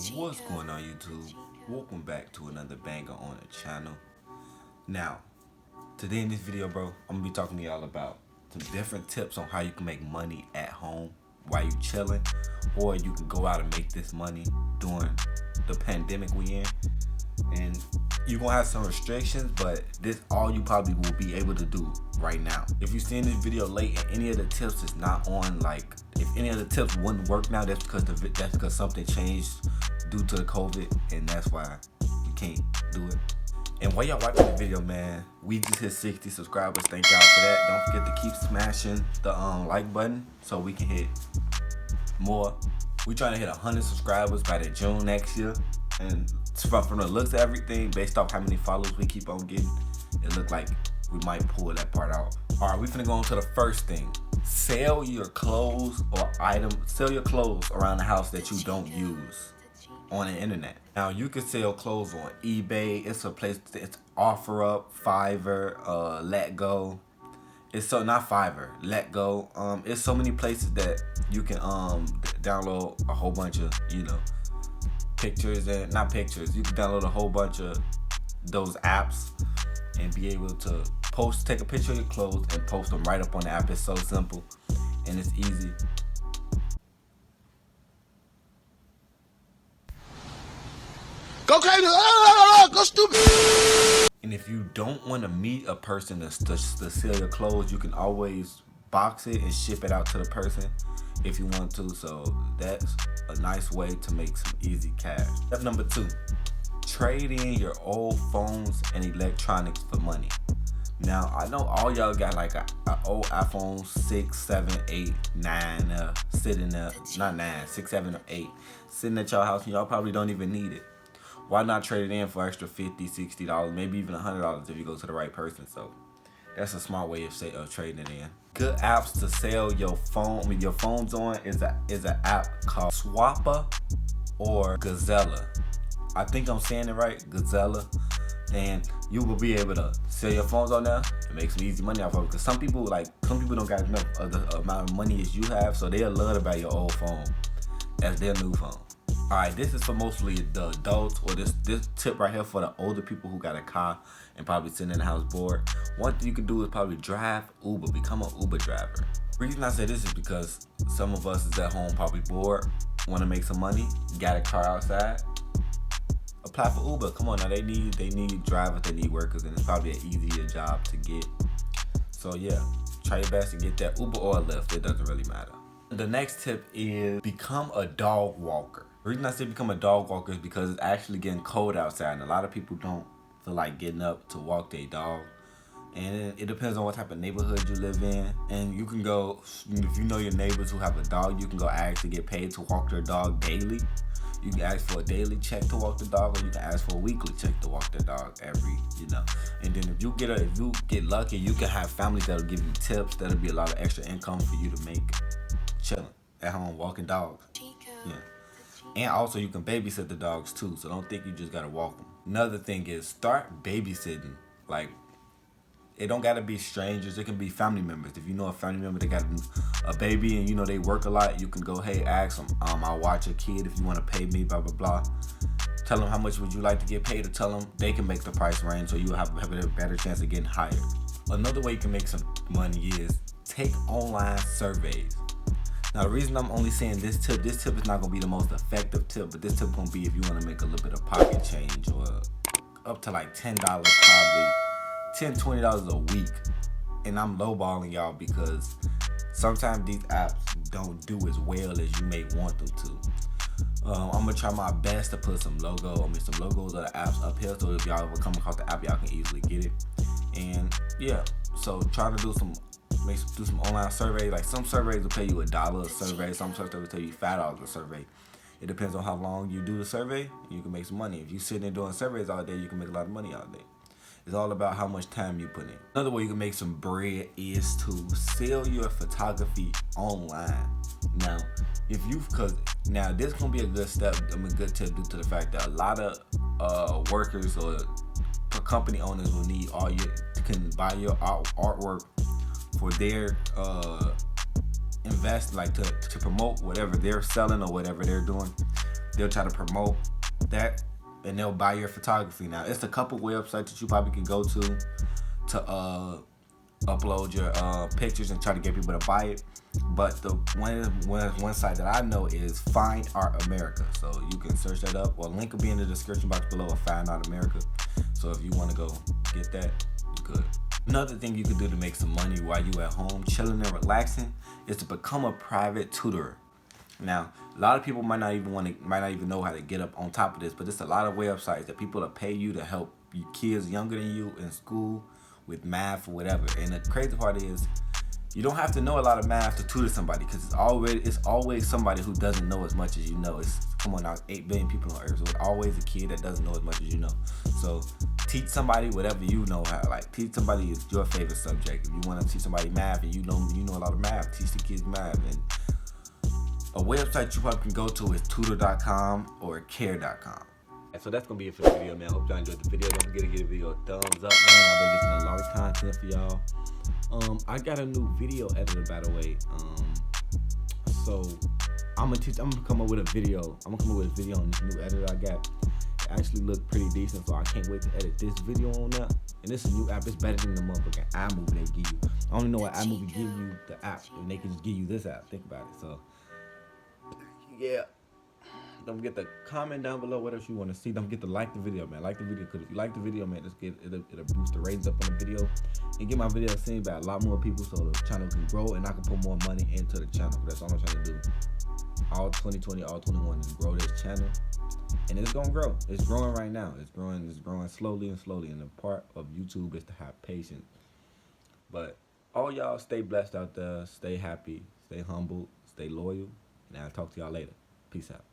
What's going on, YouTube? Welcome back to another banger on the channel. Now, today in this video, bro, I'm gonna be talking to y'all about some different tips on how you can make money at home while you chilling, or you can go out and make this money during the pandemic we in. And you're gonna have some restrictions, but this all you probably will be able to do right now. If you're seeing this video late and any of the tips is not on, like if any of the tips wouldn't work now, that's because something changed due to the COVID, and that's why you can't do it. And while y'all watching the video, man, we just hit 60 subscribers. Thank y'all for that. Don't forget to keep smashing the like button so we can hit more. We trying to hit 100 subscribers by the June next year, and from the looks of everything, based off how many followers we keep on getting, it look like we might pull that part out. All right, we finna go on to the first thing. Sell your clothes or items. Sell your clothes around the house that you don't use on the internet. Now you can sell clothes on eBay. It's a place. It's OfferUp, Fiverr, Letgo. It's so not Fiverr, Letgo. It's so many places that you can download a whole bunch of pictures, and not pictures. You can download a whole bunch of those apps and be able to take a picture of your clothes and post them right up on the app. It's so simple and it's easy. Go crazy! Go stupid! And if you don't want to meet a person to sell your clothes, you can always box it and ship it out to the person if you want to. So that's a nice way to make some easy cash. Step number 2, trade in your old phones and electronics for money. Now I know all y'all got like an old iPhone 6, 7, 8, 9 sitting there, not 9, 6, 7, or 8 sitting at y'all house, and y'all probably don't even need it. Why not trade it in for extra $50, $60, maybe even $100 if you go to the right person? So that's a smart way of trading it in. Good apps to sell your phones on is an app called Swapper or Gazella. I think I'm saying it right, Gazella. And you will be able to sell your phones on there and make some easy money off of it. Because some people don't got enough of the amount of money as you have, so they'll love to buy your old phone as their new phone. Alright, this is for mostly the adults, or this tip right here for the older people who got a car and probably sitting in the house bored. One thing you can do is probably drive Uber, become an Uber driver. The reason I say this is because some of us is at home probably bored, want to make some money, got a car outside. Apply for Uber. Come on now, they need drivers, they need workers, and it's probably an easier job to get. So yeah, try your best to get that Uber or a Lyft. It doesn't really matter. The next tip is become a dog walker. The reason I say become a dog walker is because it's actually getting cold outside, and a lot of people don't feel like getting up to walk their dog. And it depends on what type of neighborhood you live in. And you can go, if you know your neighbors who have a dog, you can go ask to get paid to walk their dog daily. You can ask for a daily check to walk the dog, or you can ask for a weekly check to walk the dog every. And then if you get lucky, you can have families that'll give you tips. That'll be a lot of extra income for you to make chilling at home walking dogs. Yeah. And also you can babysit the dogs too, so don't think you just gotta walk them. Another thing is start babysitting. Like, it don't gotta be strangers, it can be family members. If you know a family member that got a baby and they work a lot, you can go, hey, ask them, I'll watch your kid if you wanna pay me, blah, blah, blah. Tell them how much would you like to get paid, or tell them they can make the price range so you have a better chance of getting hired. Another way you can make some money is take online surveys. Now the reason I'm only saying this tip is not gonna be the most effective tip, but this tip gonna be if you wanna make a little bit of pocket change, or up to like $10, probably $10, $20 a week. And I'm lowballing y'all because sometimes these apps don't do as well as you may want them to. I'm gonna try my best to put some logos of the apps up here, so if y'all ever come across the app, y'all can easily get it. And yeah, so trying to do some online surveys. Like, some surveys will pay you $1 a survey, some surveys will tell you $5 a survey. It depends on how long you do the survey. You can make some money. If you sitting there doing surveys all day, you can make a lot of money all day. It's all about how much time you put in. Another way you can make some bread is to sell your photography online. Now, now this gonna be a good step. Good tip due to the fact that a lot of workers or company owners will need can buy your artwork for their invest, like to promote whatever they're selling or whatever they're doing. they'll try to promote that, and they'll buy your photography. Now, it's a couple websites that you probably can go to upload your pictures and try to get people to buy it. But the one site that I know is Find Art America. So you can search that up, or link will be in the description box below of Find Art America. So if you want to go get that, you could. Another thing you can do to make some money while you at home chilling and relaxing is to become a private tutor. Now, a lot of people might not even know how to get up on top of this, but there's a lot of websites that people will pay you to help you kids younger than you in school with math or whatever. And the crazy part is, you don't have to know a lot of math to tutor somebody, because it's always somebody who doesn't know as much as you know. Come on now, 8 billion people on earth, so it's always a kid that doesn't know as much as you know. So teach somebody whatever you know how. Like, teach somebody is your favorite subject. If you want to teach somebody math and you know a lot of math, teach the kids math. And a website you probably can go to is tutor.com or care.com. So that's gonna be it for the video, man. I hope y'all enjoyed the video. Don't forget to give the video a thumbs up, man. I've been making a lot of content for y'all. I got a new video editor, by the way. So I'm gonna come up with a video. I'm gonna come up with a video on this new editor I got. It actually looked pretty decent, so I can't wait to edit this video on that. And this is a new app. It's better than the motherfucking iMovie they give you. I only know what iMovie give you the app, and they can just give you this app. Think about it. So yeah. Don't forget to comment down below what else you want to see. Don't forget to like the video, man. Like the video, because if you like the video, man, it'll boost the ratings up on the video and get my video seen by a lot more people, so the channel can grow and I can put more money into the channel. That's all I'm trying to do. All 2020, all 21 is grow this channel, and it's gonna grow. It's growing right now. It's growing slowly and slowly. And the part of YouTube is to have patience. But all y'all stay blessed out there. Stay happy. Stay humble. Stay loyal. And I'll talk to y'all later. Peace out.